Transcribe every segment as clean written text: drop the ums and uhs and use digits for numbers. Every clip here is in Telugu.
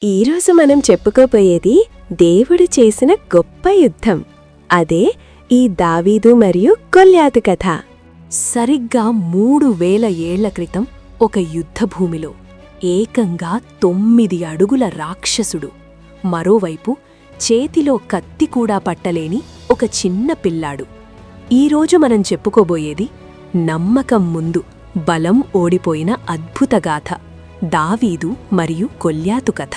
ఈరోజు మనం చెప్పుకోబోయేది దేవుడు చేసిన గొప్ప యుద్ధం. అదే ఈ దావీదు మరియు గొల్యాతు కథ. సరిగ్గా 3000 ఏళ్ల క్రితం ఒక యుద్ధభూమిలో ఏకంగా 9 అడుగుల రాక్షసుడు, మరోవైపు చేతిలో కత్తి కూడా పట్టలేని ఒక చిన్న పిల్లాడు. ఈరోజు మనం చెప్పుకోబోయేది నమ్మకం ముందు బలం ఓడిపోయిన అద్భుతగాథ, దావీదు మరియు గొల్యాతు కథ.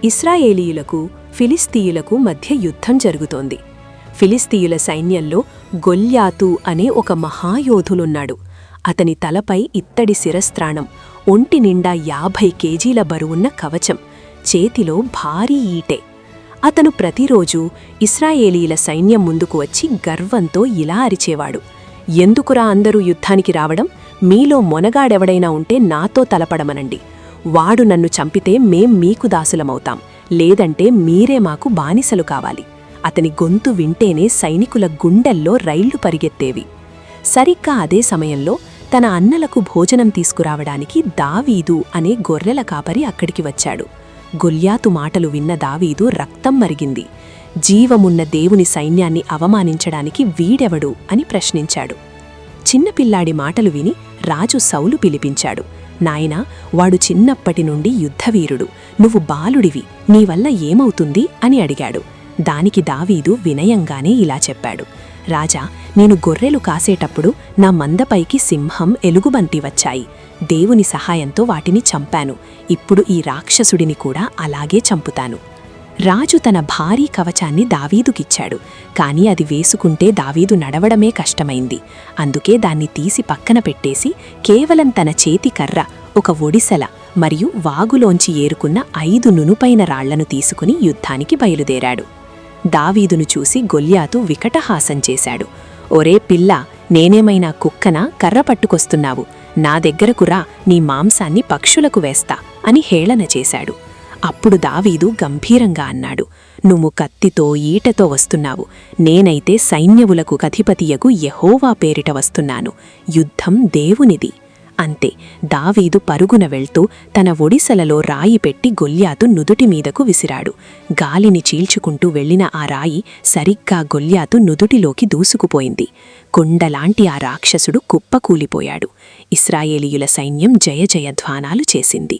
ఇశ్రాయేలీయులకు ఫిలిస్తీయులకు మధ్య యుద్ధం జరుగుతోంది. ఫిలిస్తీయుల సైన్యంలో గొల్యాతు అనే ఒక మహాయోధులున్నాడు. అతని తలపై ఇత్తడి శిరస్త్రాణం, ఒంటి నిండా 50 కేజీల బరువున్న కవచం, చేతిలో భారీ ఈటె. అతను ప్రతిరోజూ ఇశ్రాయేలీల సైన్యం ముందుకు వచ్చి గర్వంతో ఇలా అరిచేవాడు: ఎందుకురా అందరూ యుద్ధానికి రావడం? మీలో మొనగాడెవడైనా ఉంటే నాతో తలపడమనండి. వాడు నన్ను చంపితే మేం మీకు దాసులమవుతాం, లేదంటే మీరే మాకు బానిసలు కావాలి. అతని గొంతు వింటేనే సైనికుల గుండెల్లో రైళ్లు పరిగెత్తేవి. సరిగ్గా అదే సమయంలో తన అన్నలకు భోజనం తీసుకురావడానికి దావీదు అనే గొర్రెల కాపరి అక్కడికి వచ్చాడు. గొల్యాతు మాటలు విన్న దావీదు రక్తం మరిగింది. జీవమున్న దేవుని సైన్యాన్ని అవమానించడానికి వీడెవడు అని ప్రశ్నించాడు. చిన్నపిల్లాడి మాటలు విని రాజు సౌలు పిలిపించాడు. నాయనా, వాడు చిన్నప్పటి నుండి యుద్ధవీరుడు, నువ్వు బాలుడివి, నీవల్ల ఏమవుతుంది అని అడిగాడు. దానికి దావీదు వినయంగానే ఇలా చెప్పాడు: రాజా, నేను గొర్రెలు కాసేటప్పుడు నా మందపైకి సింహం, ఎలుగుబంటి వచ్చాయి. దేవుని సహాయంతో వాటిని చంపాను. ఇప్పుడు ఈ రాక్షసుడిని కూడా అలాగే చంపుతాను. రాజు తన భారీ కవచాన్ని దావీదుకిచ్చాడు. కాని అది వేసుకుంటే దావీదు నడవడమే కష్టమైంది. అందుకే దాన్ని తీసి పక్కన పెట్టేసి కేవలం తన చేతి కర్ర, ఒక ఒడిసెల మరియు వాగులోంచి ఏరుకున్న 5 నునుపైన రాళ్లను తీసుకుని యుద్ధానికి బయలుదేరాడు. దావీదును చూసి గొల్యాతు వికటహాసం చేశాడు. ఒరే పిల్లా, నేనేమైనా కుక్కనా కర్ర పట్టుకొస్తున్నావు? నా దగ్గరకు రా, నీ మాంసాన్ని పక్షులకు వేస్తా అని హేళన చేశాడు. అప్పుడు దావీదు గంభీరంగా అన్నాడు: నువ్వు కత్తితో ఈటతో వస్తున్నావు, నేనైతే సైన్యములకు అధిపతియగు యెహోవా పేరిట వస్తున్నాను. యుద్ధం దేవునిది. అంతే, దావీదు పరుగున వెళ్తూ తన ఒడిసెలలో రాయి పెట్టి గొల్యాతు నుదుటి మీదకు విసిరాడు. గాలిని చీల్చుకుంటూ వెళ్లిన ఆ రాయి సరిగ్గా గొల్యాతు నుదుటిలోకి దూసుకుపోయింది. కొండలాంటి ఆ రాక్షసుడు కుప్పకూలిపోయాడు. ఇశ్రాయేలీయుల సైన్యం జయజయధ్వానాలు చేసింది.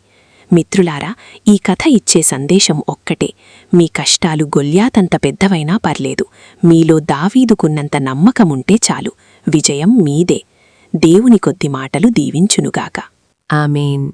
మిత్రులారా, ఈ కథ ఇచ్చే సందేశం ఒక్కటే: మీ కష్టాలు గొల్యాతంత పెద్దవైనా పర్లేదు, మీలో దావీదుకున్నంత నమ్మకముంటే చాలు. విజయం మీదే. దేవుని కొద్ది మాటలు దీవించునుగాక. ఆమేన్.